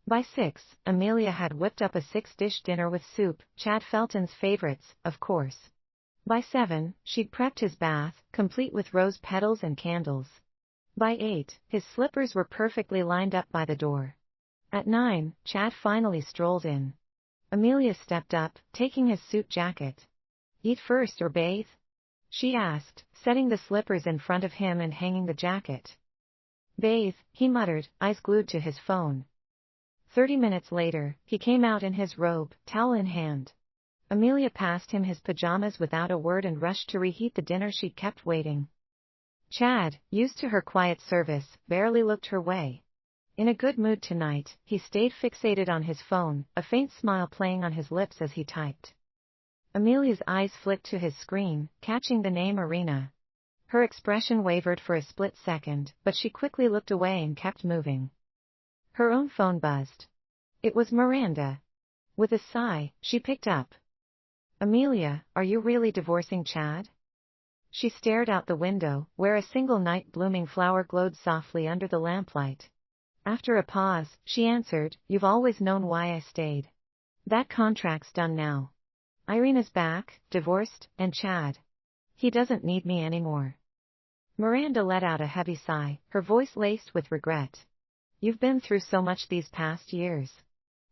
By 6, Amelia had whipped up a 6-dish dinner with soup, Chad Felton's favorites, of course. By 7, she'd prepped his bath, complete with rose petals and candles. By 8, his slippers were perfectly lined up by the door. At 9, Chad finally strolled in. Amelia stepped up, taking his suit jacket. "Eat first or bathe?" she asked, setting the slippers in front of him and hanging the jacket. "Bathe," he muttered, eyes glued to his phone. 30 minutes later, he came out in his robe, towel in hand. Amelia passed him his pajamas without a word and rushed to reheat the dinner she'd kept waiting. Chad, used to her quiet service, barely looked her way. In a good mood tonight, he stayed fixated on his phone, a faint smile playing on his lips as he typed. Amelia's eyes flicked to his screen, catching the name Irina. Her expression wavered for a split second, but she quickly looked away and kept moving. Her own phone buzzed. It was Miranda. With a sigh, she picked up. "Amelia, are you really divorcing Chad?" She stared out the window, where a single night blooming flower glowed softly under the lamplight. After a pause, she answered, "You've always known why I stayed. That contract's done now. Irina's back, divorced, and Chad. He doesn't need me anymore." Miranda let out a heavy sigh, her voice laced with regret. "You've been through so much these past years.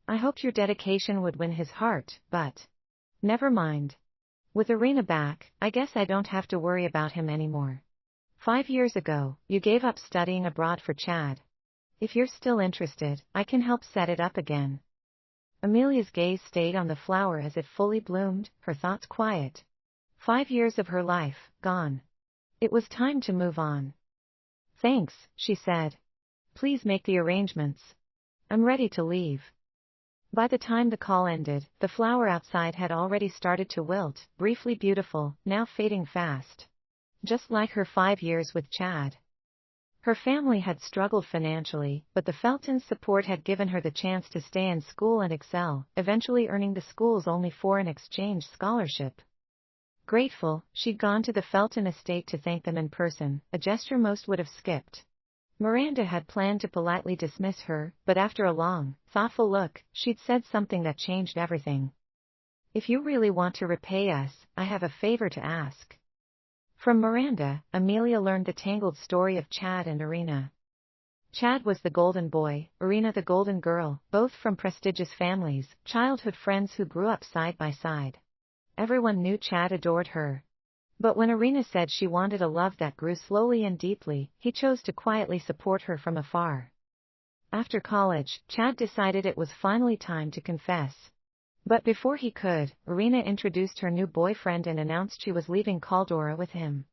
I hoped your dedication would win his heart, but never mind. With Irina back, I guess I don't have to worry about him anymore. 5 years ago, you gave up studying abroad for Chad. If you're still interested, I can help set it up again." Amelia's gaze stayed on the flower as it fully bloomed, her thoughts quiet. 5 years of her life, gone. It was time to move on. "Thanks," she said. "Please make the arrangements. I'm ready to leave." By the time the call ended, the flower outside had already started to wilt, briefly beautiful, now fading fast. Just like her 5 years with Chad. Her family had struggled financially, but the Feltons' support had given her the chance to stay in school and excel, eventually earning the school's only foreign exchange scholarship. Grateful, she'd gone to the Felton estate to thank them in person, a gesture most would have skipped. Miranda had planned to politely dismiss her, but after a long, thoughtful look, she'd said something that changed everything. "If you really want to repay us, I have a favor to ask." From Miranda, Amelia learned the tangled story of Chad and Irina. Chad was the golden boy, Irina the golden girl, both from prestigious families, childhood friends who grew up side by side. Everyone knew Chad adored her. But when Irina said she wanted a love that grew slowly and deeply, he chose to quietly support her from afar. After college, Chad decided it was finally time to confess. But before he could, Irina introduced her new boyfriend and announced she was leaving Caldora with him.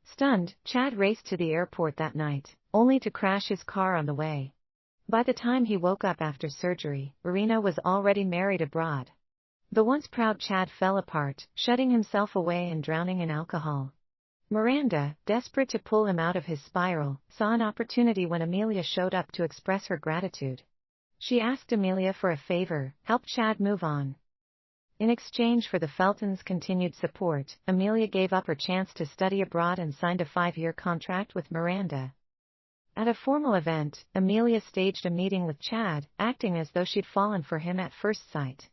Stunned, Chad raced to the airport that night, only to crash his car on the way. By the time he woke up after surgery, Irina was already married abroad. The once proud Chad fell apart, shutting himself away and drowning in alcohol. Miranda, desperate to pull him out of his spiral, saw an opportunity when Amelia showed up to express her gratitude. She asked Amelia for a favor, help Chad move on. In exchange for the Feltons' continued support, Amelia gave up her chance to study abroad and signed a 5-year contract with Miranda. At a formal event, Amelia staged a meeting with Chad, acting as though she'd fallen for him at first sight.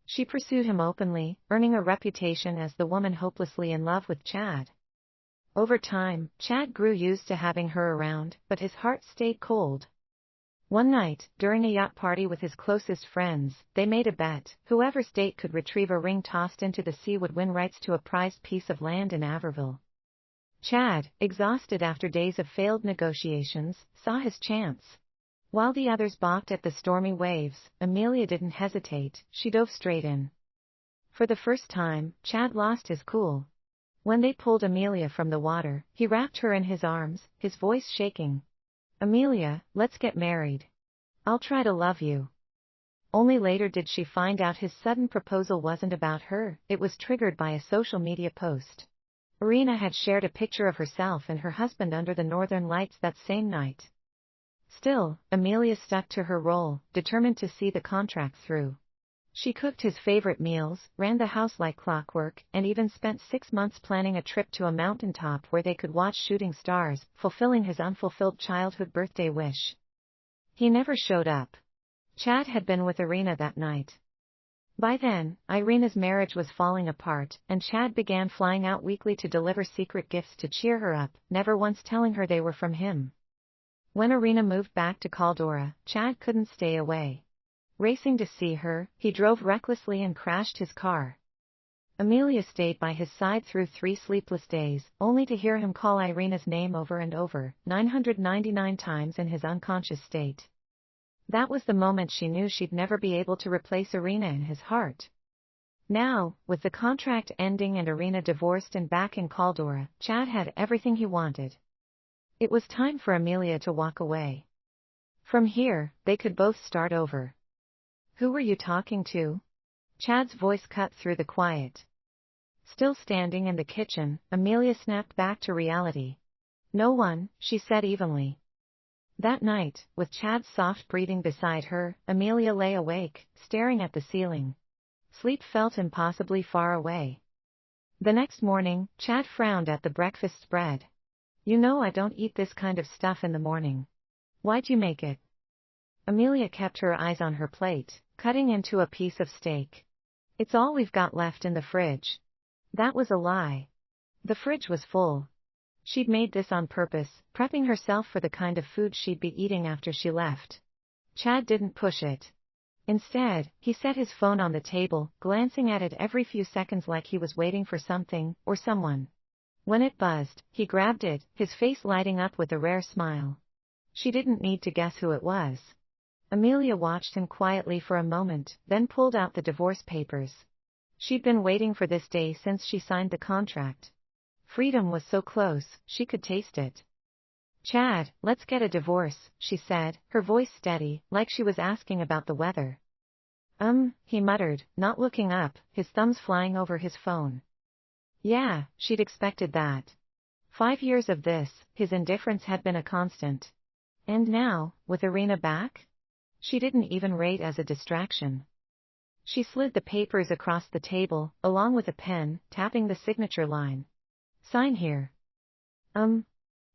She pursued him openly, earning a reputation as the woman hopelessly in love with Chad. Over time, Chad grew used to having her around, but his heart stayed cold. One night, during a yacht party with his closest friends, they made a bet: whoever's date could retrieve a ring tossed into the sea would win rights to a prized piece of land in Averville. Chad, exhausted after days of failed negotiations, saw his chance. While the others balked at the stormy waves, Amelia didn't hesitate, she dove straight in. For the first time, Chad lost his cool. When they pulled Amelia from the water, he wrapped her in his arms, his voice shaking. "Amelia, let's get married. I'll try to love you." Only later did she find out his sudden proposal wasn't about her, it was triggered by a social media post. Irina had shared a picture of herself and her husband under the northern lights that same night. Still, Amelia stuck to her role, determined to see the contract through. She cooked his favorite meals, ran the house like clockwork, and even spent 6 months planning a trip to a mountaintop where they could watch shooting stars, fulfilling his unfulfilled childhood birthday wish. He never showed up. Chad had been with Irina that night. By then, Irina's marriage was falling apart, and Chad began flying out weekly to deliver secret gifts to cheer her up, never once telling her they were from him. When Irina moved back to Caldora, Chad couldn't stay away. Racing to see her, he drove recklessly and crashed his car. Amelia stayed by his side through 3 sleepless days, only to hear him call Irina's name over and over, 999 times in his unconscious state. That was the moment she knew she'd never be able to replace Irina in his heart. Now, with the contract ending and Irina divorced and back in Caldora, Chad had everything he wanted. It was time for Amelia to walk away. From here, they could both start over. Who were you talking to? Chad's voice cut through the quiet. Still standing in the kitchen, Amelia snapped back to reality. No one, she said evenly. That night, with Chad's soft breathing beside her, Amelia lay awake, staring at the ceiling. Sleep felt impossibly far away. The next morning, Chad frowned at the breakfast spread. You know I don't eat this kind of stuff in the morning. Why'd you make it? Amelia kept her eyes on her plate, cutting into a piece of steak. It's all we've got left in the fridge. That was a lie. The fridge was full. She'd made this on purpose, prepping herself for the kind of food she'd be eating after she left. Chad didn't push it. Instead, he set his phone on the table, glancing at it every few seconds like he was waiting for something, or someone. When it buzzed, he grabbed it, his face lighting up with a rare smile. She didn't need to guess who it was. Amelia watched him quietly for a moment, then pulled out the divorce papers. She'd been waiting for this day since she signed the contract. Freedom was so close, she could taste it. Chad, let's get a divorce, she said, her voice steady, like she was asking about the weather. He muttered, not looking up, his thumbs flying over his phone. Yeah, she'd expected that. 5 years of this, his indifference had been a constant. And now, with Irina back? She didn't even rate as a distraction. She slid the papers across the table, along with a pen, tapping the signature line. Sign here.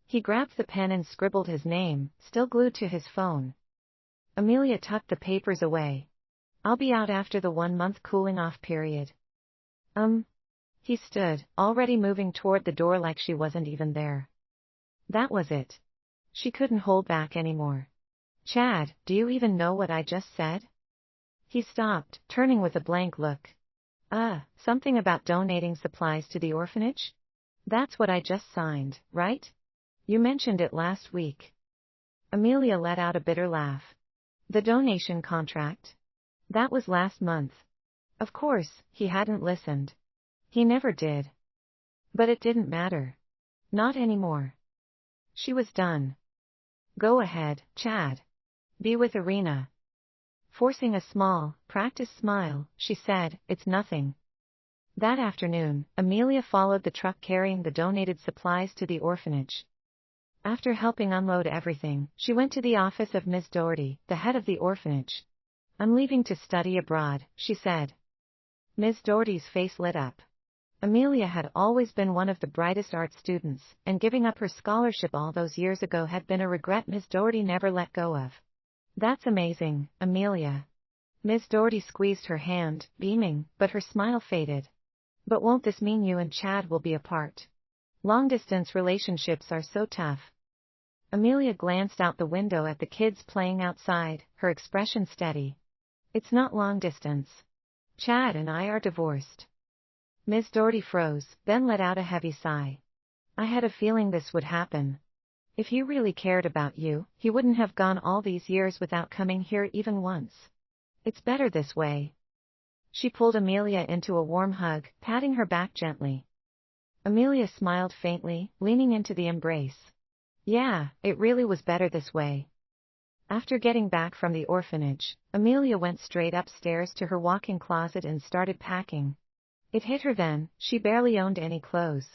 He grabbed the pen and scribbled his name, still glued to his phone. Amelia tucked the papers away. I'll be out after the 1-month cooling-off period. He stood, already moving toward the door like she wasn't even there. That was it. She couldn't hold back anymore. Chad, do you even know what I just said? He stopped, turning with a blank look. Something about donating supplies to the orphanage? That's what I just signed, right? You mentioned it last week. Amelia let out a bitter laugh. The donation contract? That was last month. Of course, he hadn't listened. He never did. But it didn't matter. Not anymore. She was done. Go ahead, Chad. Be with Irina. Forcing a small, practiced smile, she said, it's nothing. That afternoon, Amelia followed the truck carrying the donated supplies to the orphanage. After helping unload everything, she went to the office of Miss Doherty, the head of the orphanage. I'm leaving to study abroad, she said. Miss Doherty's face lit up. Amelia had always been one of the brightest art students, and giving up her scholarship all those years ago had been a regret Miss Doherty never let go of. That's amazing, Amelia. Miss Doherty squeezed her hand, beaming, but her smile faded. But won't this mean you and Chad will be apart? Long-distance relationships are so tough. Amelia glanced out the window at the kids playing outside, her expression steady. It's not long distance. Chad and I are divorced. Miss Doherty froze, then let out a heavy sigh. I had a feeling this would happen. If he really cared about you, he wouldn't have gone all these years without coming here even once. It's better this way. She pulled Amelia into a warm hug, patting her back gently. Amelia smiled faintly, leaning into the embrace. Yeah, it really was better this way. After getting back from the orphanage, Amelia went straight upstairs to her walk-in closet and started packing. It hit her then, she barely owned any clothes.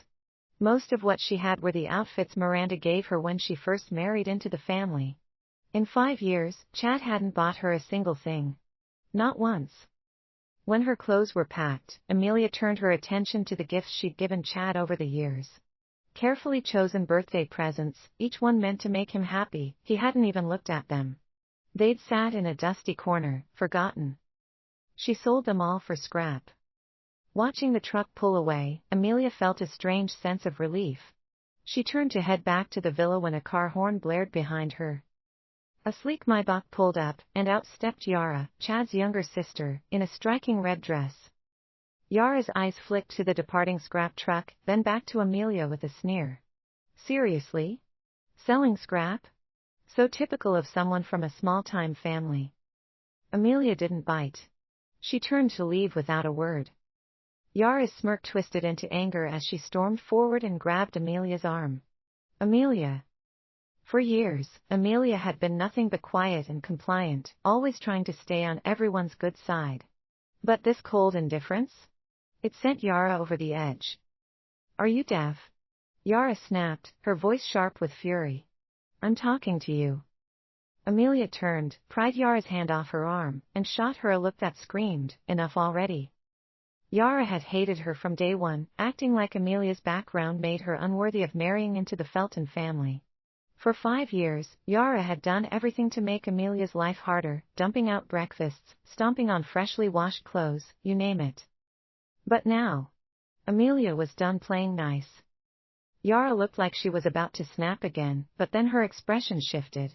Most of what she had were the outfits Miranda gave her when she first married into the family. In 5 years, Chad hadn't bought her a single thing. Not once. When her clothes were packed, Amelia turned her attention to the gifts she'd given Chad over the years. Carefully chosen birthday presents, each one meant to make him happy, he hadn't even looked at them. They'd sat in a dusty corner, forgotten. She sold them all for scrap. Watching the truck pull away, Amelia felt a strange sense of relief. She turned to head back to the villa when a car horn blared behind her. A sleek Maybach pulled up, and out stepped Yara, Chad's younger sister, in a striking red dress. Yara's eyes flicked to the departing scrap truck, then back to Amelia with a sneer. Seriously? Selling scrap? So typical of someone from a small-time family. Amelia didn't bite. She turned to leave without a word. Yara's smirk twisted into anger as she stormed forward and grabbed Amelia's arm. Amelia. For years, Amelia had been nothing but quiet and compliant, always trying to stay on everyone's good side. But this cold indifference? It sent Yara over the edge. Are you deaf? Yara snapped, her voice sharp with fury. I'm talking to you. Amelia turned, pried Yara's hand off her arm, and shot her a look that screamed, enough already. Yara had hated her from day one, acting like Amelia's background made her unworthy of marrying into the Felton family. For 5 years, Yara had done everything to make Amelia's life harder, dumping out breakfasts, stomping on freshly washed clothes, you name it. But now, Amelia was done playing nice. Yara looked like she was about to snap again, but then her expression shifted.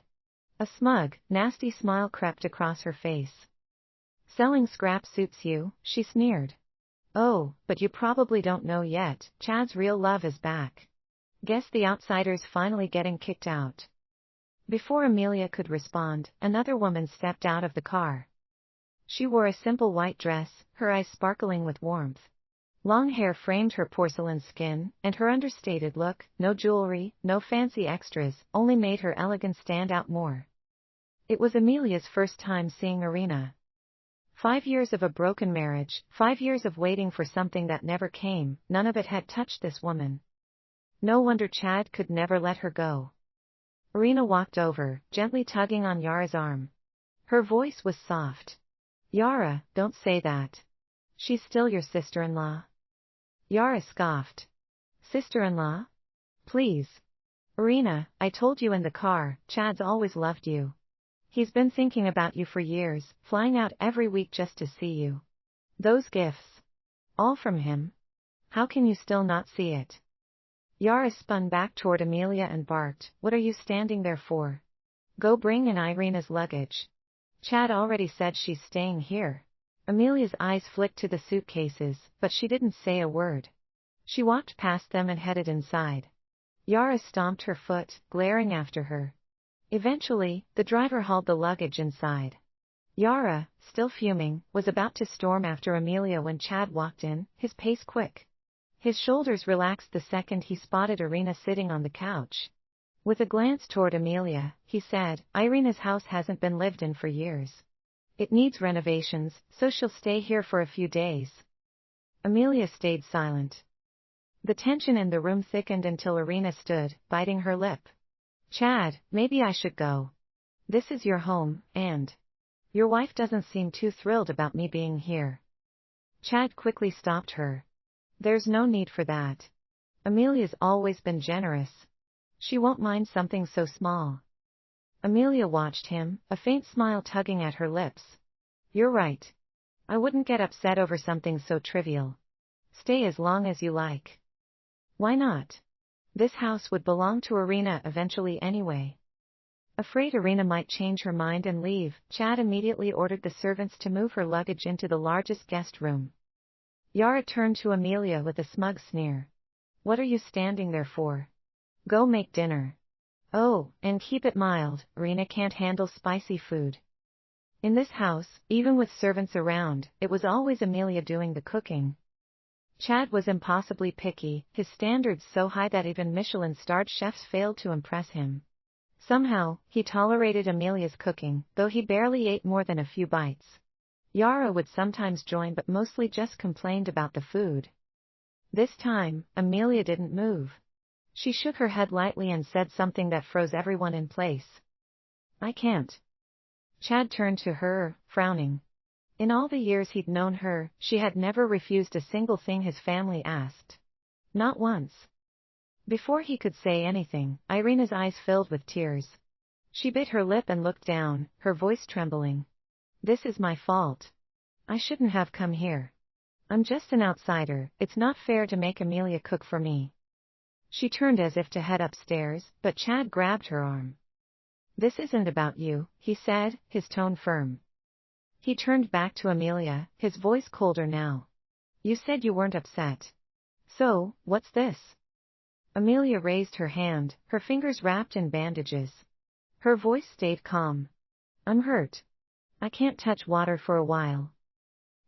A smug, nasty smile crept across her face. Selling scrap suits you, she sneered. Oh, but you probably don't know yet, Chad's real love is back. Guess the outsider's finally getting kicked out. Before Amelia could respond, another woman stepped out of the car. She wore a simple white dress, her eyes sparkling with warmth. Long hair framed her porcelain skin, and her understated look, no jewelry, no fancy extras, only made her elegance stand out more. It was Amelia's first time seeing Irina. 5 years of a broken marriage, 5 years of waiting for something that never came, none of it had touched this woman. No wonder Chad could never let her go. Irina walked over, gently tugging on Yara's arm. Her voice was soft. Yara, don't say that. She's still your sister-in-law. Yara scoffed. Sister-in-law? Please. Irina, I told you in the car, Chad's always loved you. He's been thinking about you for years, flying out every week just to see you. Those gifts. All from him. How can you still not see it? Yara spun back toward Amelia and barked, what are you standing there for? Go bring in Irina's luggage. Chad already said she's staying here. Amelia's eyes flicked to the suitcases, but she didn't say a word. She walked past them and headed inside. Yara stomped her foot, glaring after her. Eventually, the driver hauled the luggage inside. Yara, still fuming, was about to storm after Amelia when Chad walked in, his pace quick. His shoulders relaxed the second he spotted Irina sitting on the couch. With a glance toward Amelia, he said, Irina's house hasn't been lived in for years. It needs renovations, so she'll stay here for a few days. Amelia stayed silent. The tension in the room thickened until Irina stood, biting her lip. Chad, maybe I should go. This is your home, and your wife doesn't seem too thrilled about me being here. Chad quickly stopped her. There's no need for that. Amelia's always been generous. She won't mind something so small. Amelia watched him, a faint smile tugging at her lips. You're right. I wouldn't get upset over something so trivial. Stay as long as you like. Why not? This house would belong to Irina eventually anyway. Afraid Irina might change her mind and leave, Chad immediately ordered the servants to move her luggage into the largest guest room. Yara turned to Amelia with a smug sneer. What are you standing there for? Go make dinner. Oh, and keep it mild, Irina can't handle spicy food. In this house, even with servants around, it was always Amelia doing the cooking. Chad was impossibly picky, his standards so high that even Michelin-starred chefs failed to impress him. Somehow, he tolerated Amelia's cooking, though he barely ate more than a few bites. Yara would sometimes join but mostly just complained about the food. This time, Amelia didn't move. She shook her head lightly and said something that froze everyone in place. I can't. Chad turned to her, frowning. In all the years he'd known her, she had never refused a single thing his family asked. Not once. Before he could say anything, Irina's eyes filled with tears. She bit her lip and looked down, her voice trembling. This is my fault. I shouldn't have come here. I'm just an outsider, it's not fair to make Amelia cook for me. She turned as if to head upstairs, but Chad grabbed her arm. This isn't about you, he said, his tone firm. He turned back to Amelia, his voice colder now. You said you weren't upset. So, what's this? Amelia raised her hand, her fingers wrapped in bandages. Her voice stayed calm. I'm hurt. I can't touch water for a while.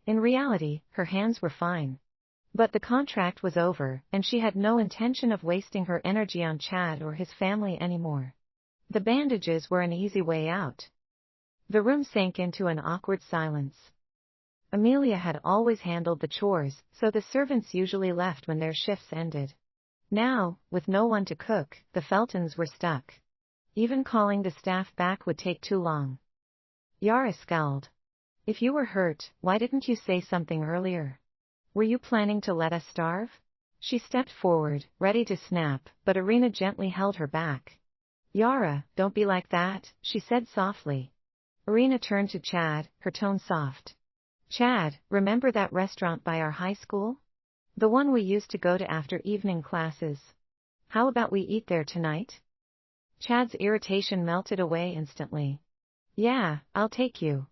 In reality, her hands were fine. But the contract was over, and she had no intention of wasting her energy on Chad or his family anymore. The bandages were an easy way out. The room sank into an awkward silence. Amelia had always handled the chores, so the servants usually left when their shifts ended. Now, with no one to cook, the Feltons were stuck. Even calling the staff back would take too long. Yara scowled. If you were hurt, why didn't you say something earlier? Were you planning to let us starve? She stepped forward, ready to snap, but Irina gently held her back. Yara, don't be like that, she said softly. Irina turned to Chad, her tone soft. Chad, remember that restaurant by our high school? The one we used to go to after evening classes. How about we eat there tonight? Chad's irritation melted away instantly. Yeah, I'll take you.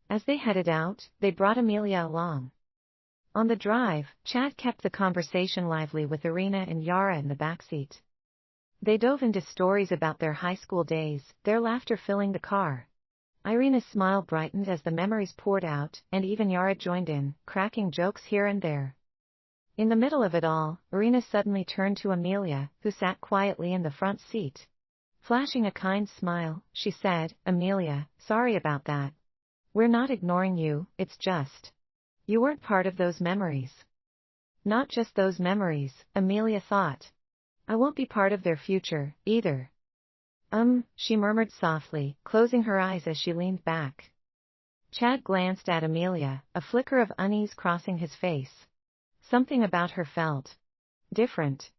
As they headed out, they brought Amelia along. On the drive, Chad kept the conversation lively with Irina and Yara in the backseat. They dove into stories about their high school days, their laughter filling the car. Irina's smile brightened as the memories poured out, and even Yara joined in, cracking jokes here and there. In the middle of it all, Irina suddenly turned to Amelia, who sat quietly in the front seat. Flashing a kind smile, she said, Amelia, sorry about that. We're not ignoring you, it's just. You weren't part of those memories. Not just those memories, Amelia thought. I won't be part of their future, either. She murmured softly, closing her eyes as she leaned back. Chad glanced at Amelia, a flicker of unease crossing his face. Something about her felt different.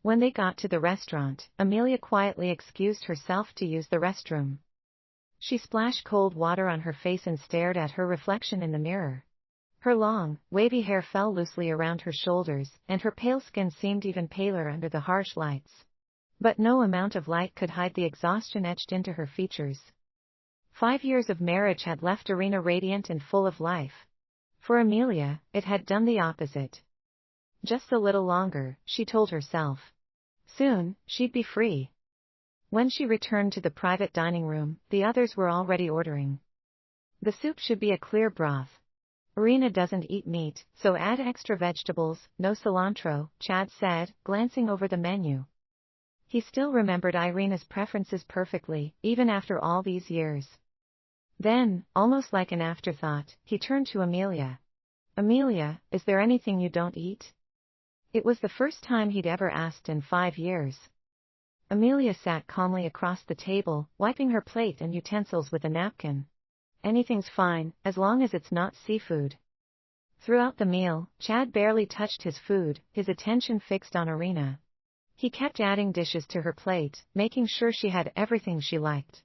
When they got to the restaurant, Amelia quietly excused herself to use the restroom. She splashed cold water on her face and stared at her reflection in the mirror. Her long, wavy hair fell loosely around her shoulders, and her pale skin seemed even paler under the harsh lights. But no amount of light could hide the exhaustion etched into her features. 5 years of marriage had left Irina radiant and full of life. For Amelia, it had done the opposite. Just a little longer, she told herself. Soon, she'd be free. When she returned to the private dining room, the others were already ordering. The soup should be a clear broth. Irina doesn't eat meat, so add extra vegetables, no cilantro, Chad said, glancing over the menu. He still remembered Irina's preferences perfectly, even after all these years. Then, almost like an afterthought, he turned to Amelia. Amelia, is there anything you don't eat? It was the first time he'd ever asked in 5 years. Amelia sat calmly across the table, wiping her plate and utensils with a napkin. Anything's fine, as long as it's not seafood. Throughout the meal, Chad barely touched his food, his attention fixed on Irina. He kept adding dishes to her plate, making sure she had everything she liked.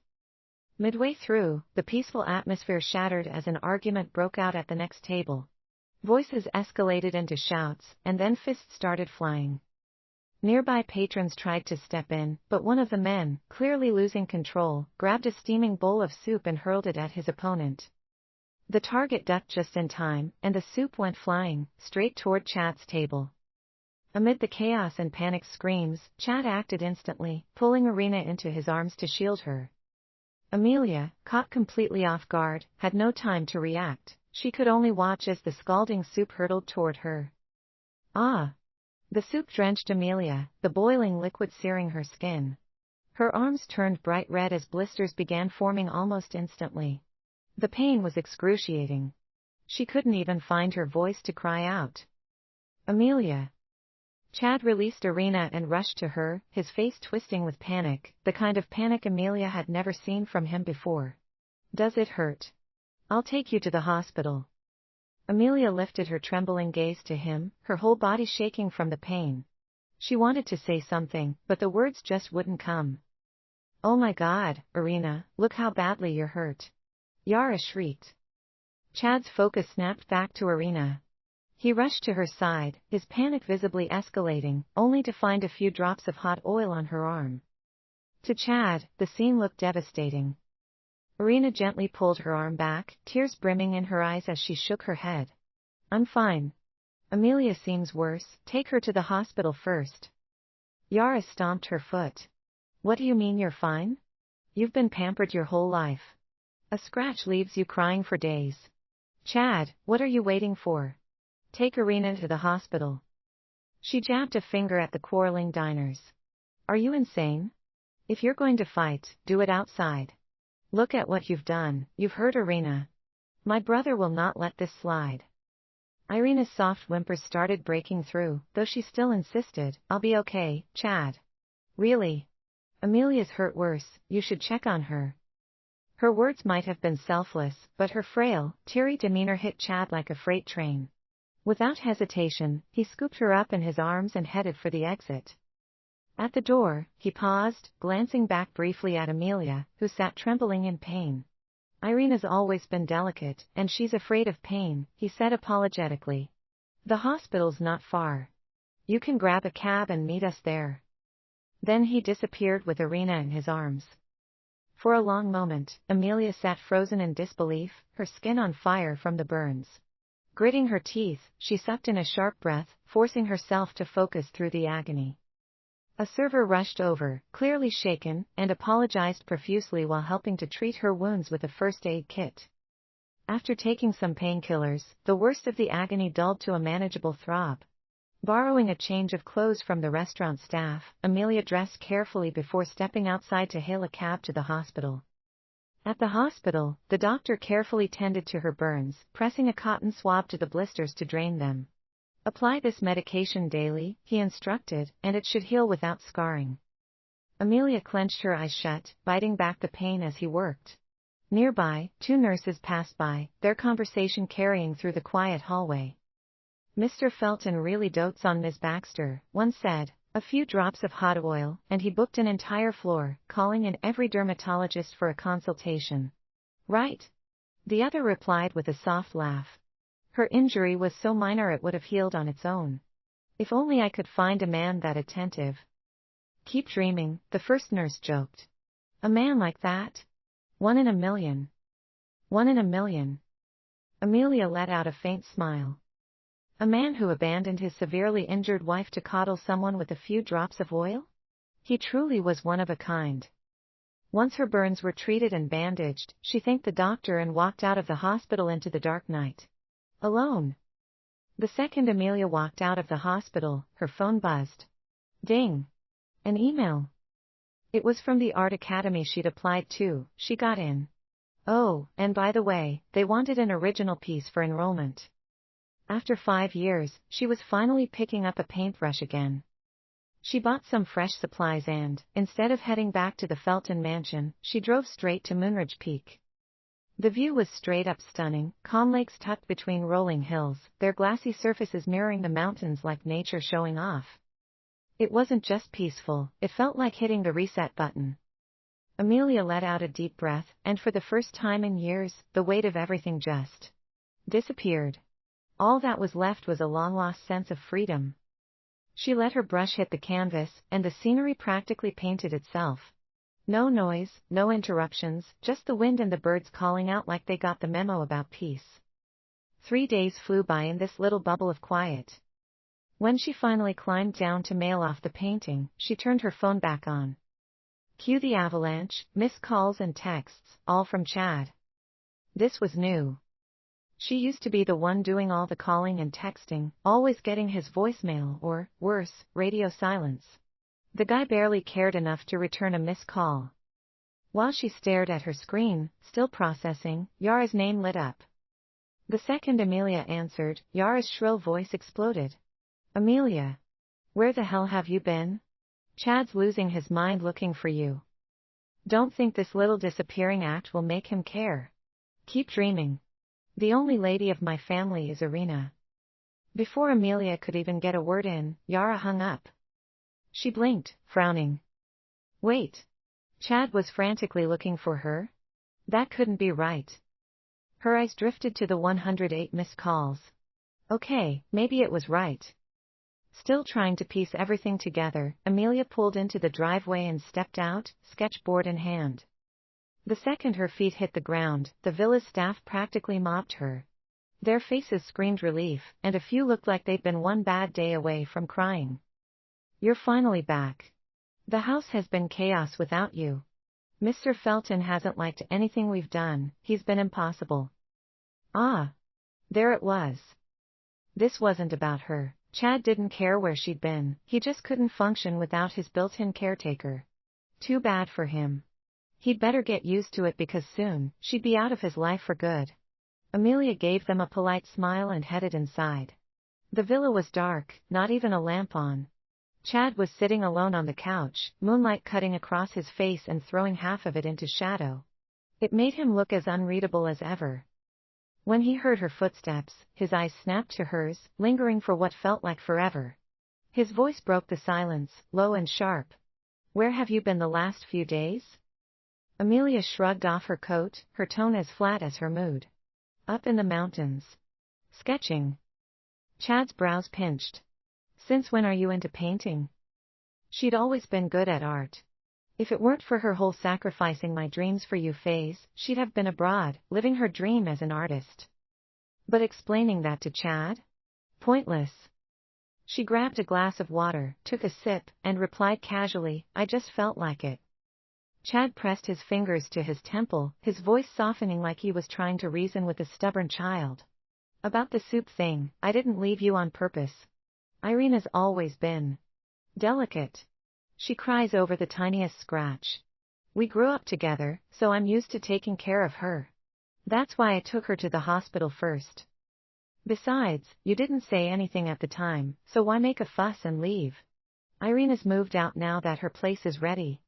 Midway through, the peaceful atmosphere shattered as an argument broke out at the next table. Voices escalated into shouts, and then fists started flying. Nearby patrons tried to step in, but one of the men, clearly losing control, grabbed a steaming bowl of soup and hurled it at his opponent. The target ducked just in time, and the soup went flying, straight toward Chad's table. Amid the chaos and panicked screams, Chad acted instantly, pulling Irina into his arms to shield her. Amelia, caught completely off guard, had no time to react. She could only watch as the scalding soup hurtled toward her. Ah! The soup drenched Amelia, the boiling liquid searing her skin. Her arms turned bright red as blisters began forming almost instantly. The pain was excruciating. She couldn't even find her voice to cry out. Amelia! Chad released Irina and rushed to her, his face twisting with panic, the kind of panic Amelia had never seen from him before. Does it hurt? I'll take you to the hospital. Amelia lifted her trembling gaze to him, her whole body shaking from the pain. She wanted to say something, but the words just wouldn't come. Oh my God, Irina, look how badly you're hurt. Yara shrieked. Chad's focus snapped back to Irina. He rushed to her side, his panic visibly escalating, only to find a few drops of hot oil on her arm. To Chad, the scene looked devastating. Irina gently pulled her arm back, tears brimming in her eyes as she shook her head. I'm fine. Amelia seems worse, take her to the hospital first. Yara stomped her foot. What do you mean you're fine? You've been pampered your whole life. A scratch leaves you crying for days. Chad, what are you waiting for? Take Irina to the hospital. She jabbed a finger at the quarreling diners. Are you insane? If you're going to fight, do it outside. Look at what you've done, you've hurt Irina. My brother will not let this slide. Irina's soft whimpers started breaking through, though she still insisted, I'll be okay, Chad. Really? Amelia's hurt worse, you should check on her. Her words might have been selfless, but her frail, teary demeanor hit Chad like a freight train. Without hesitation, he scooped her up in his arms and headed for the exit. At the door, he paused, glancing back briefly at Amelia, who sat trembling in pain. Irina's always been delicate, and she's afraid of pain, he said apologetically. The hospital's not far. You can grab a cab and meet us there. Then he disappeared with Irina in his arms. For a long moment, Amelia sat frozen in disbelief, her skin on fire from the burns. Gritting her teeth, she sucked in a sharp breath, forcing herself to focus through the agony. A server rushed over, clearly shaken, and apologized profusely while helping to treat her wounds with a first aid kit. After taking some painkillers, the worst of the agony dulled to a manageable throb. Borrowing a change of clothes from the restaurant staff, Amelia dressed carefully before stepping outside to hail a cab to the hospital. At the hospital, the doctor carefully tended to her burns, pressing a cotton swab to the blisters to drain them. Apply this medication daily, he instructed, and it should heal without scarring. Amelia clenched her eyes shut, biting back the pain as he worked. Nearby, 2 nurses passed by, their conversation carrying through the quiet hallway. Mr. Felton really dotes on Miss Baxter, one said. A few drops of hot oil, and he booked an entire floor, calling in every dermatologist for a consultation. Right. The other replied with a soft laugh. Her injury was so minor it would have healed on its own. If only I could find a man that attentive. Keep dreaming, the first nurse joked. A man like that? 1 in a million. 1 in a million. Amelia let out a faint smile. A man who abandoned his severely injured wife to coddle someone with a few drops of oil? He truly was one of a kind. Once her burns were treated and bandaged, she thanked the doctor and walked out of the hospital into the dark night. Alone. The second Amelia walked out of the hospital, her phone buzzed. Ding. An email. It was from the art academy she'd applied to. She got in. Oh, and by the way, they wanted an original piece for enrollment. After 5 years, she was finally picking up a paintbrush again. She bought some fresh supplies and, instead of heading back to the Felton mansion, she drove straight to Moonridge Peak. The view was straight up stunning, calm lakes tucked between rolling hills, their glassy surfaces mirroring the mountains like nature showing off. It wasn't just peaceful, it felt like hitting the reset button. Amelia let out a deep breath, and for the first time in years, the weight of everything just disappeared. All that was left was a long-lost sense of freedom. She let her brush hit the canvas, and the scenery practically painted itself. No noise, no interruptions, just the wind and the birds calling out like they got the memo about peace. 3 days flew by in this little bubble of quiet. When she finally climbed down to mail off the painting, she turned her phone back on. Cue the avalanche, missed calls and texts, all from Chad. This was new. She used to be the one doing all the calling and texting, always getting his voicemail or, worse, radio silence. The guy barely cared enough to return a missed call. While she stared at her screen, still processing, Yara's name lit up. The second Amelia answered, Yara's shrill voice exploded. Amelia. Where the hell have you been? Chad's losing his mind looking for you. Don't think this little disappearing act will make him care. Keep dreaming. The only lady of my family is Irina. Before Amelia could even get a word in, Yara hung up. She blinked, frowning. Wait. Chad was frantically looking for her. That couldn't be right. Her eyes drifted to the 108 missed calls. Okay, maybe it was right. Still trying to piece everything together, Amelia pulled into the driveway and stepped out, sketchboard in hand. The second her feet hit the ground, the villa's staff practically mobbed her. Their faces screamed relief, and a few looked like they'd been one bad day away from crying. You're finally back. The house has been chaos without you. Mr. Felton hasn't liked anything we've done, he's been impossible. Ah. There it was. This wasn't about her. Chad didn't care where she'd been, he just couldn't function without his built-in caretaker. Too bad for him. He'd better get used to it because soon, she'd be out of his life for good. Amelia gave them a polite smile and headed inside. The villa was dark, not even a lamp on. Chad was sitting alone on the couch, moonlight cutting across his face and throwing half of it into shadow. It made him look as unreadable as ever. When he heard her footsteps, his eyes snapped to hers, lingering for what felt like forever. His voice broke the silence, low and sharp. Where have you been the last few days? Amelia shrugged off her coat, her tone as flat as her mood. Up in the mountains. Sketching. Chad's brows pinched. Since when are you into painting? She'd always been good at art. If it weren't for her whole sacrificing my dreams for you phase, she'd have been abroad, living her dream as an artist. But explaining that to Chad? Pointless. She grabbed a glass of water, took a sip, and replied casually, I just felt like it. Chad pressed his fingers to his temple, his voice softening like he was trying to reason with a stubborn child. About the soup thing, I didn't leave you on purpose. Irina's always been delicate. She cries over the tiniest scratch. We grew up together, so I'm used to taking care of her. That's why I took her to the hospital first. Besides, you didn't say anything at the time, so why make a fuss and leave? Irina's moved out now that her place is ready.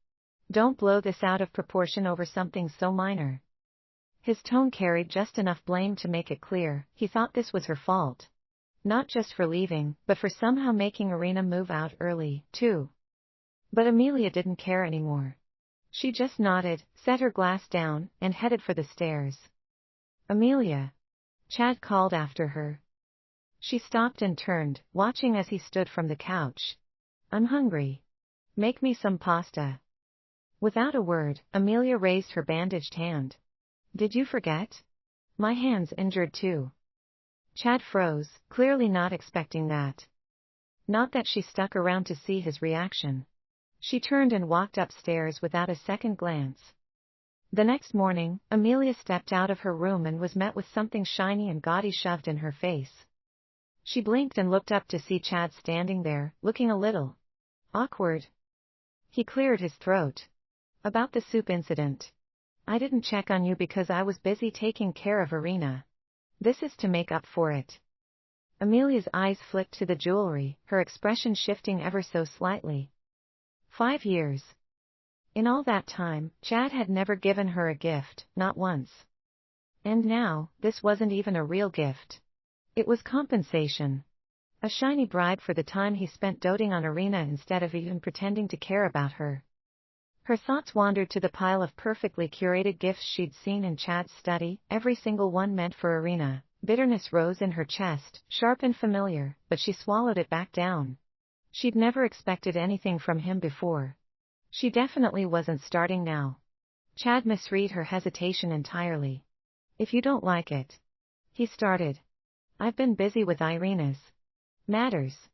Don't blow this out of proportion over something so minor. His tone carried just enough blame to make it clear, he thought this was her fault. Not just for leaving, but for somehow making Irina move out early, too. But Amelia didn't care anymore. She just nodded, set her glass down, and headed for the stairs. Amelia. Chad called after her. She stopped and turned, watching as he stood from the couch. I'm hungry. Make me some pasta. Without a word, Amelia raised her bandaged hand. Did you forget? My hand's injured too. Chad froze, clearly not expecting that. Not that she stuck around to see his reaction. She turned and walked upstairs without a second glance. The next morning, Amelia stepped out of her room and was met with something shiny and gaudy shoved in her face. She blinked and looked up to see Chad standing there, looking a little awkward. He cleared his throat. About the soup incident. I didn't check on you because I was busy taking care of Irina. This is to make up for it. Amelia's eyes flicked to the jewelry, her expression shifting ever so slightly. 5 years. In all that time, Chad had never given her a gift, not once. And now, this wasn't even a real gift. It was compensation. A shiny bribe for the time he spent doting on Irina instead of even pretending to care about her. Her thoughts wandered to the pile of perfectly curated gifts she'd seen in Chad's study, every single one meant for Irina. Bitterness rose in her chest, sharp and familiar, but she swallowed it back down. She'd never expected anything from him before. She definitely wasn't starting now. Chad misread her hesitation entirely. If you don't like it. He started. I've been busy with Irina's matters.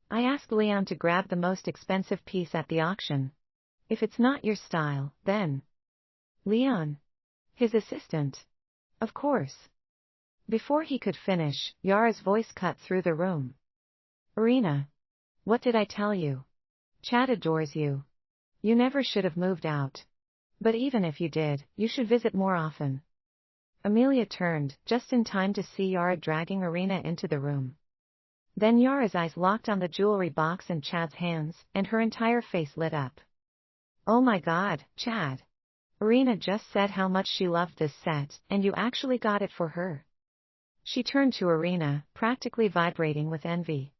I asked Leon to grab the most expensive piece at the auction. If it's not your style, then. Leon. His assistant. Of course. Before he could finish, Yara's voice cut through the room. Irina. What did I tell you? Chad adores you. You never should have moved out. But even if you did, you should visit more often. Amelia turned, just in time to see Yara dragging Irina into the room. Then Yara's eyes locked on the jewelry box in Chad's hands, and her entire face lit up. Oh my God, Chad. Irina just said how much she loved this set, and you actually got it for her. She turned to Irina, practically vibrating with envy.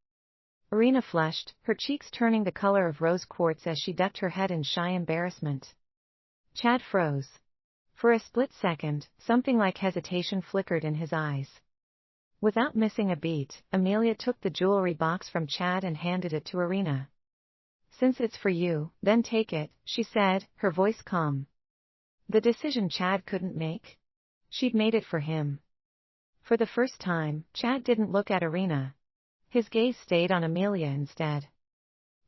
Irina flushed, her cheeks turning the color of rose quartz as she ducked her head in shy embarrassment. Chad froze. For a split second, something like hesitation flickered in his eyes. Without missing a beat, Amelia took the jewelry box from Chad and handed it to Irina. Since it's for you, then take it, she said, her voice calm. The decision Chad couldn't make? She'd made it for him. For the first time, Chad didn't look at Irina. His gaze stayed on Amelia instead.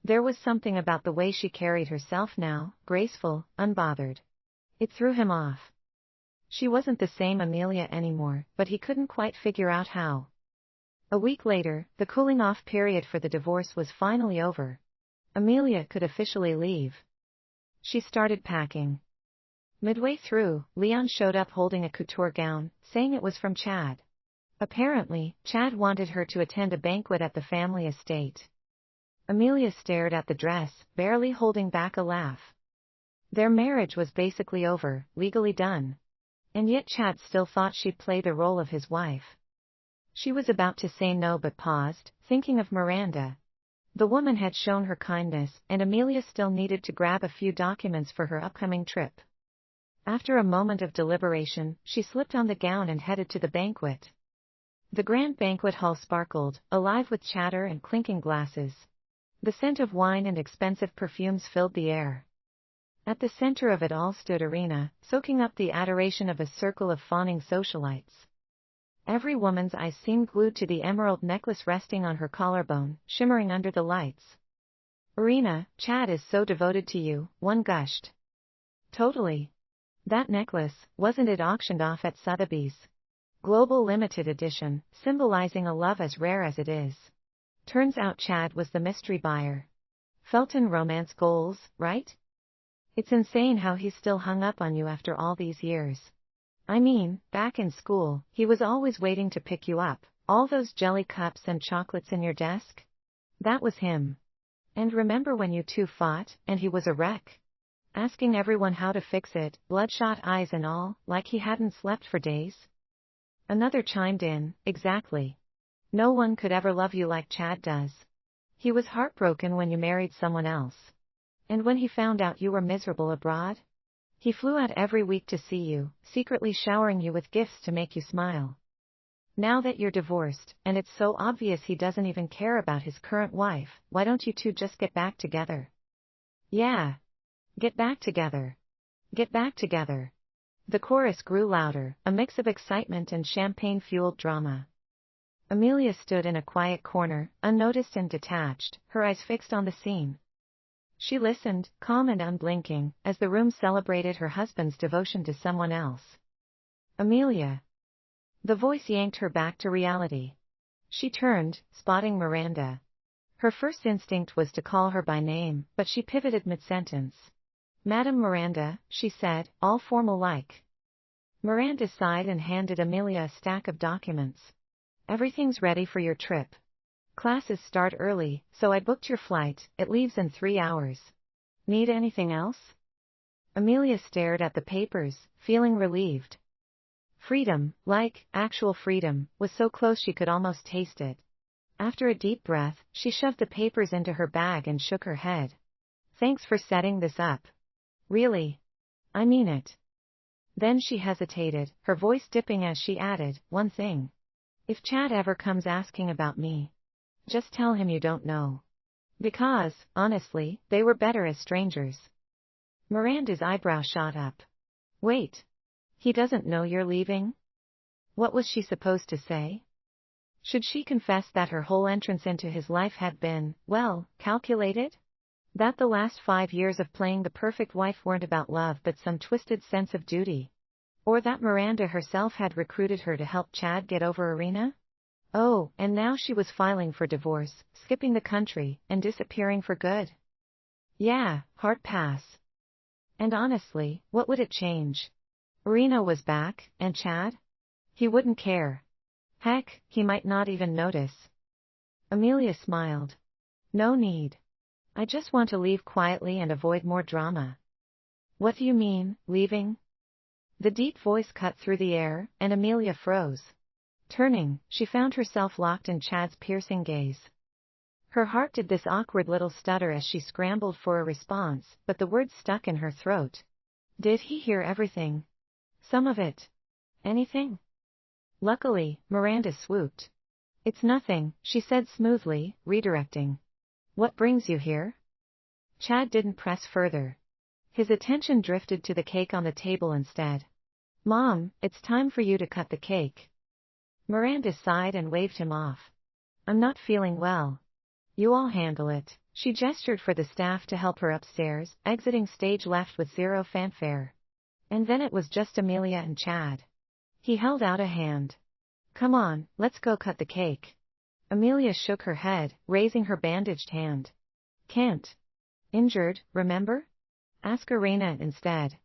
There was something about the way she carried herself now, graceful, unbothered. It threw him off. She wasn't the same Amelia anymore, but he couldn't quite figure out how. A week later, the cooling-off period for the divorce was finally over. Amelia could officially leave. She started packing. Midway through, Leon showed up holding a couture gown, saying it was from Chad. Apparently, Chad wanted her to attend a banquet at the family estate. Amelia stared at the dress, barely holding back a laugh. Their marriage was basically over, legally done. And yet Chad still thought she'd play the role of his wife. She was about to say no but paused, thinking of Miranda. The woman had shown her kindness, and Amelia still needed to grab a few documents for her upcoming trip. After a moment of deliberation, she slipped on the gown and headed to the banquet. The grand banquet hall sparkled, alive with chatter and clinking glasses. The scent of wine and expensive perfumes filled the air. At the center of it all stood Irina, soaking up the adoration of a circle of fawning socialites. Every woman's eyes seemed glued to the emerald necklace resting on her collarbone, shimmering under the lights. "Irina, Chad is so devoted to you," one gushed. "Totally. That necklace, wasn't it auctioned off at Sotheby's? Global limited edition, symbolizing a love as rare as it is." Turns out Chad was the mystery buyer. Felton romance goals, right? It's insane how he's still hung up on you after all these years. I mean, back in school, he was always waiting to pick you up, all those jelly cups and chocolates in your desk. That was him. And remember when you two fought, and he was a wreck? Asking everyone how to fix it, bloodshot eyes and all, like he hadn't slept for days? Another chimed in, exactly. No one could ever love you like Chad does. He was heartbroken when you married someone else. And when he found out you were miserable abroad? He flew out every week to see you, secretly showering you with gifts to make you smile. Now that you're divorced, and it's so obvious he doesn't even care about his current wife, why don't you two just get back together? Yeah. Get back together. Get back together. The chorus grew louder, a mix of excitement and champagne-fueled drama. Amelia stood in a quiet corner, unnoticed and detached, her eyes fixed on the scene. She listened, calm and unblinking, as the room celebrated her husband's devotion to someone else. "Amelia." The voice yanked her back to reality. She turned, spotting Miranda. Her first instinct was to call her by name, but she pivoted mid-sentence. "Madam Miranda," she said, all formal-like. Miranda sighed and handed Amelia a stack of documents. "Everything's ready for your trip. Classes start early, so I booked your flight, it leaves in 3 hours. Need anything else?" Amelia stared at the papers, feeling relieved. Freedom, like, actual freedom, was so close she could almost taste it. After a deep breath, she shoved the papers into her bag and shook her head. "Thanks for setting this up. Really. I mean it." Then she hesitated, her voice dipping as she added, "One thing. If Chad ever comes asking about me, just tell him you don't know. Because, honestly, they were better as strangers." Miranda's eyebrow shot up. "Wait. He doesn't know you're leaving?" What was she supposed to say? Should she confess that her whole entrance into his life had been, well, calculated? That the last 5 years of playing the perfect wife weren't about love but some twisted sense of duty? Or that Miranda herself had recruited her to help Chad get over Irina? Oh, and now she was filing for divorce, skipping the country, and disappearing for good. Yeah, hard pass. And honestly, what would it change? Irina was back, and Chad? He wouldn't care. Heck, he might not even notice. Amelia smiled. "No need. I just want to leave quietly and avoid more drama." "What do you mean, leaving?" The deep voice cut through the air, and Amelia froze. Turning, she found herself locked in Chad's piercing gaze. Her heart did this awkward little stutter as she scrambled for a response, but the words stuck in her throat. Did he hear everything? Some of it. Anything? Luckily, Miranda swooped. It's nothing, she said smoothly, redirecting. What brings you here? Chad didn't press further. His attention drifted to the cake on the table instead. Mom, it's time for you to cut the cake. Miranda sighed and waved him off. I'm not feeling well. You all handle it. She gestured for the staff to help her upstairs, exiting stage left with zero fanfare. And then it was just Amelia and Chad. He held out a hand. Come on, let's go cut the cake. Amelia shook her head, raising her bandaged hand. Can't. Injured, remember? Ask Irina instead.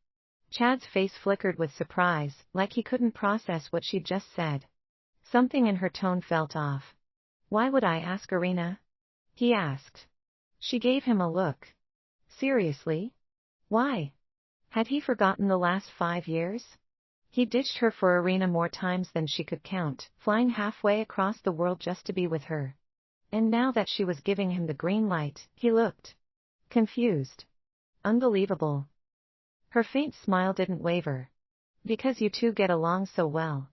Chad's face flickered with surprise, like he couldn't process what she'd just said. Something in her tone felt off. Why would I ask Irina? He asked. She gave him a look. Seriously? Why? Had he forgotten the last 5 years? He ditched her for Irina more times than she could count, flying halfway across the world just to be with her. And now that she was giving him the green light, he looked confused. Unbelievable. Her faint smile didn't waver. Because you two get along so well.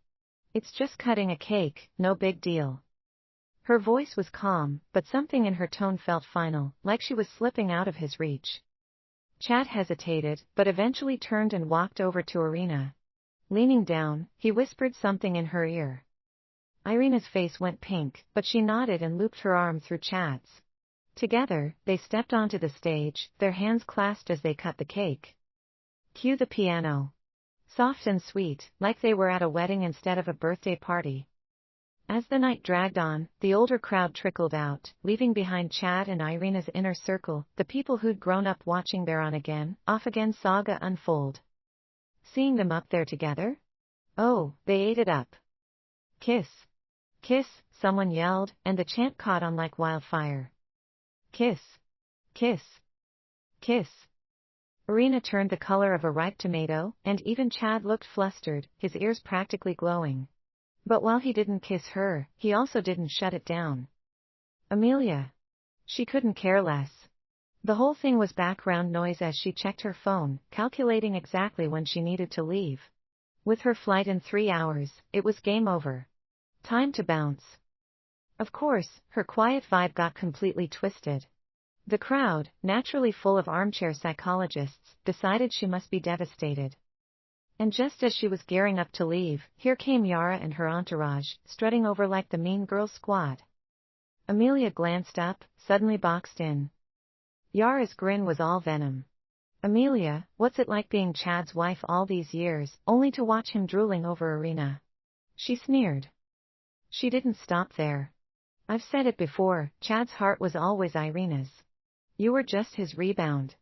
It's just cutting a cake, no big deal. Her voice was calm, but something in her tone felt final, like she was slipping out of his reach. Chad hesitated, but eventually turned and walked over to Irina. Leaning down, he whispered something in her ear. Irina's face went pink, but she nodded and looped her arm through Chad's. Together, they stepped onto the stage, their hands clasped as they cut the cake. Cue the piano. Soft and sweet, like they were at a wedding instead of a birthday party. As the night dragged on, the older crowd trickled out, leaving behind Chad and Irina's inner circle, the people who'd grown up watching their on-again, off-again saga unfold. Seeing them up there together? Oh, they ate it up. Kiss. Kiss, someone yelled, and the chant caught on like wildfire. Kiss. Kiss. Kiss. Irina turned the color of a ripe tomato, and even Chad looked flustered, his ears practically glowing. But while he didn't kiss her, he also didn't shut it down. Amelia. She couldn't care less. The whole thing was background noise as she checked her phone, calculating exactly when she needed to leave. With her flight in 3 hours, it was game over. Time to bounce. Of course, her quiet vibe got completely twisted. The crowd, naturally full of armchair psychologists, decided she must be devastated. And just as she was gearing up to leave, here came Yara and her entourage, strutting over like the Mean Girls squad. Amelia glanced up, suddenly boxed in. Yara's grin was all venom. Amelia, what's it like being Chad's wife all these years, only to watch him drooling over Irina? She sneered. She didn't stop there. I've said it before, Chad's heart was always Irina's. You were just his rebound.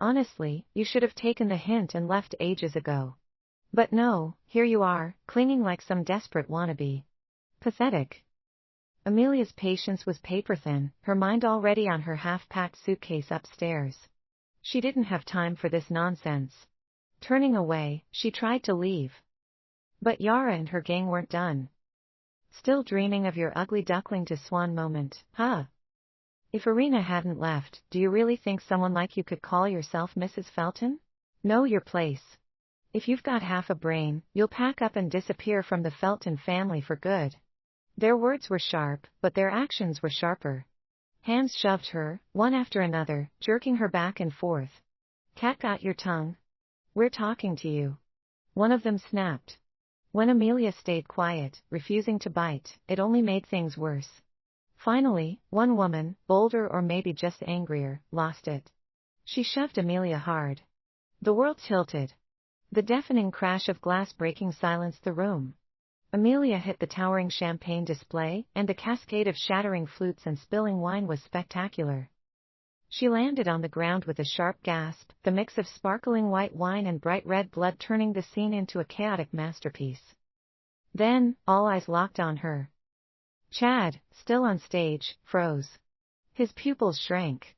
Honestly, you should have taken the hint and left ages ago. But no, here you are, clinging like some desperate wannabe. Pathetic. Amelia's patience was paper-thin, her mind already on her half-packed suitcase upstairs. She didn't have time for this nonsense. Turning away, she tried to leave. But Yara and her gang weren't done. Still dreaming of your ugly duckling to swan moment, huh? If Irina hadn't left, do you really think someone like you could call yourself Mrs. Felton? Know your place. If you've got half a brain, you'll pack up and disappear from the Felton family for good. Their words were sharp, but their actions were sharper. Hands shoved her, one after another, jerking her back and forth. Cat got your tongue? We're talking to you. One of them snapped. When Amelia stayed quiet, refusing to bite, it only made things worse. Finally, one woman, bolder or maybe just angrier, lost it. She shoved Amelia hard. The world tilted. The deafening crash of glass breaking silenced the room. Amelia hit the towering champagne display, and the cascade of shattering flutes and spilling wine was spectacular. She landed on the ground with a sharp gasp, the mix of sparkling white wine and bright red blood turning the scene into a chaotic masterpiece. Then, all eyes locked on her. Chad, still on stage, froze. His pupils shrank.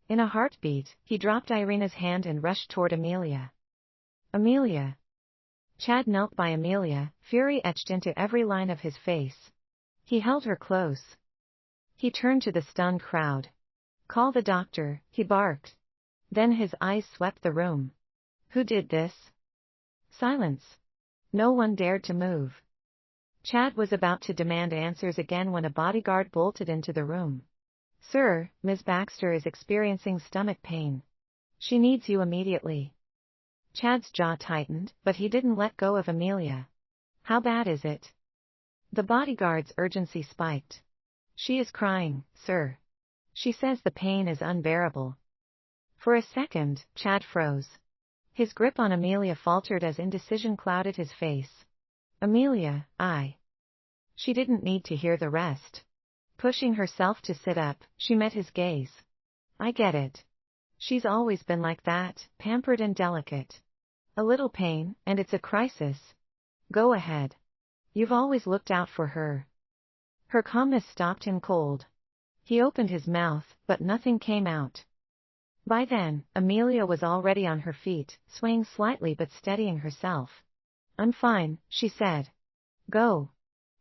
In a heartbeat, he dropped Irina's hand and rushed toward Amelia. Amelia. Chad knelt by Amelia, fury etched into every line of his face. He held her close. He turned to the stunned crowd. Call the doctor, he barked. Then his eyes swept the room. Who did this? Silence. No one dared to move. Chad was about to demand answers again when a bodyguard bolted into the room. Sir, Ms. Baxter is experiencing stomach pain. She needs you immediately. Chad's jaw tightened, but he didn't let go of Amelia. How bad is it? The bodyguard's urgency spiked. She is crying, sir. She says the pain is unbearable. For a second, Chad froze. His grip on Amelia faltered as indecision clouded his face. Amelia, She didn't need to hear the rest. Pushing herself to sit up, she met his gaze. I get it. She's always been like that, pampered and delicate. A little pain, and it's a crisis. Go ahead. You've always looked out for her. Her calmness stopped him cold. He opened his mouth, but nothing came out. By then, Amelia was already on her feet, swaying slightly but steadying herself. I'm fine, she said. Go.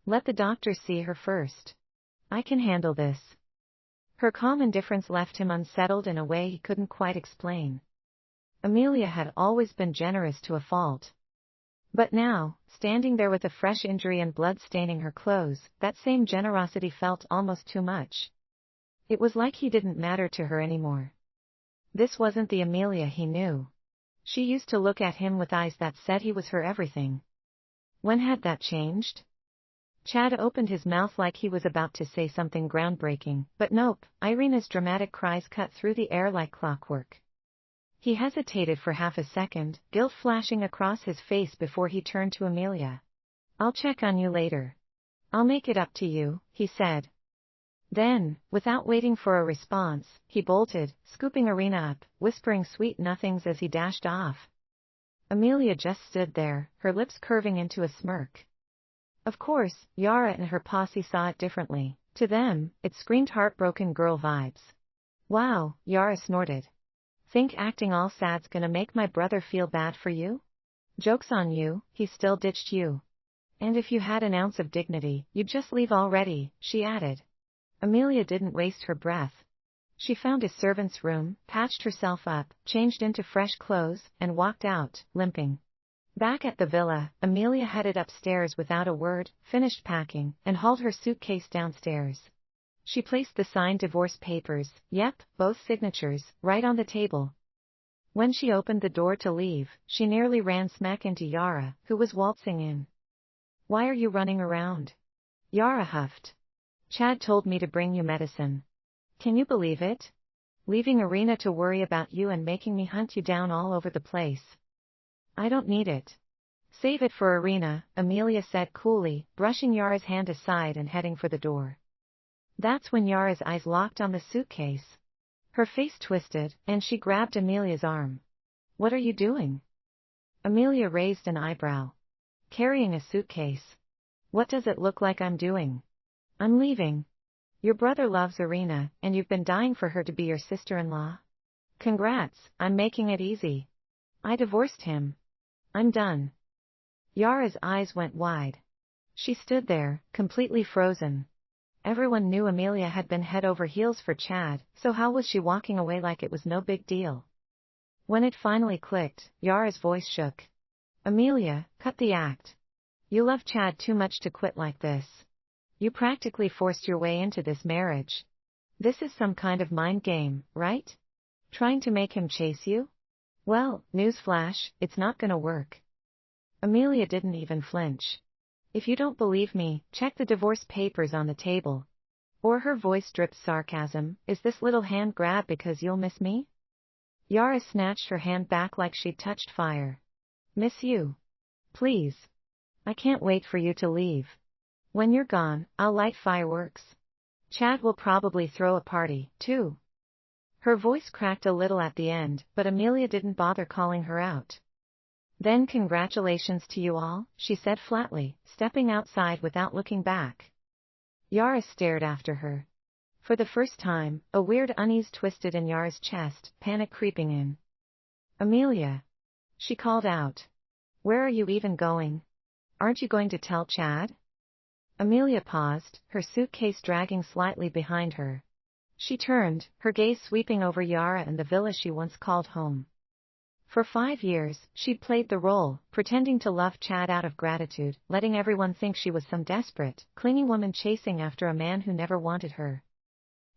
Let the doctor see her first. I can handle this. Her calm indifference left him unsettled in a way he couldn't quite explain. Amelia had always been generous to a fault. But now, standing there with a fresh injury and blood staining her clothes, that same generosity felt almost too much. It was like he didn't matter to her anymore. This wasn't the Amelia he knew. She used to look at him with eyes that said he was her everything. When had that changed? Chad opened his mouth like he was about to say something groundbreaking, but nope, Irina's dramatic cries cut through the air like clockwork. He hesitated for half a second, guilt flashing across his face before he turned to Amelia. I'll check on you later. I'll make it up to you, he said. Then, without waiting for a response, he bolted, scooping Irina up, whispering sweet nothings as he dashed off. Amelia just stood there, her lips curving into a smirk. Of course, Yara and her posse saw it differently. To them, it screamed heartbroken girl vibes. Wow, Yara snorted. Think acting all sad's gonna make my brother feel bad for you? Joke's on you, he still ditched you. And if you had an ounce of dignity, you'd just leave already, she added. Amelia didn't waste her breath. She found a servant's room, patched herself up, changed into fresh clothes, and walked out, limping. Back at the villa, Amelia headed upstairs without a word, finished packing, and hauled her suitcase downstairs. She placed the signed divorce papers, yep, both signatures, right on the table. When she opened the door to leave, she nearly ran smack into Yara, who was waltzing in. Why are you running around? Yara huffed. Chad told me to bring you medicine. Can you believe it? Leaving Irina to worry about you and making me hunt you down all over the place. I don't need it. Save it for Irina, Amelia said coolly, brushing Yara's hand aside and heading for the door. That's when Yara's eyes locked on the suitcase. Her face twisted, and she grabbed Amelia's arm. What are you doing? Amelia raised an eyebrow. Carrying a suitcase. What does it look like I'm doing? I'm leaving. Your brother loves Irina, and you've been dying for her to be your sister-in-law. Congrats, I'm making it easy. I divorced him. I'm done. Yara's eyes went wide. She stood there, completely frozen. Everyone knew Amelia had been head over heels for Chad, so how was she walking away like it was no big deal? When it finally clicked, Yara's voice shook. Amelia, cut the act. You love Chad too much to quit like this. You practically forced your way into this marriage. This is some kind of mind game, right? Trying to make him chase you? Well, newsflash, it's not gonna work. Amelia didn't even flinch. If you don't believe me, check the divorce papers on the table. Or her voice dripped sarcasm, is this little hand grab because you'll miss me? Yara snatched her hand back like she'd touched fire. Miss you? Please. I can't wait for you to leave. When you're gone, I'll light fireworks. Chad will probably throw a party, too. Her voice cracked a little at the end, but Amelia didn't bother calling her out. Then congratulations to you all, she said flatly, stepping outside without looking back. Yara stared after her. For the first time, a weird unease twisted in Yara's chest, panic creeping in. Amelia. She called out. Where are you even going? Aren't you going to tell Chad? Amelia paused, her suitcase dragging slightly behind her. She turned, her gaze sweeping over Yara and the villa she once called home. For 5 years, she'd played the role, pretending to love Chad out of gratitude, letting everyone think she was some desperate, clingy woman chasing after a man who never wanted her.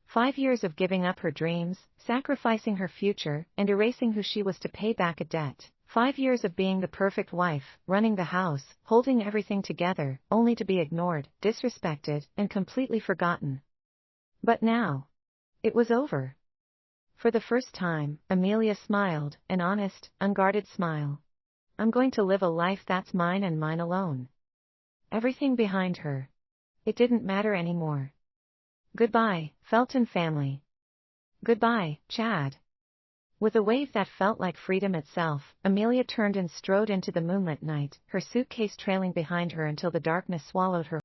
5 years of giving up her dreams, sacrificing her future, and erasing who she was to pay back a debt. 5 years of being the perfect wife, running the house, holding everything together, only to be ignored, disrespected, and completely forgotten. But now, it was over. For the first time, Amelia smiled, an honest, unguarded smile. I'm going to live a life that's mine and mine alone. Everything behind her. It didn't matter anymore. Goodbye, Felton family. Goodbye, Chad. With a wave that felt like freedom itself, Amelia turned and strode into the moonlit night, her suitcase trailing behind her until the darkness swallowed her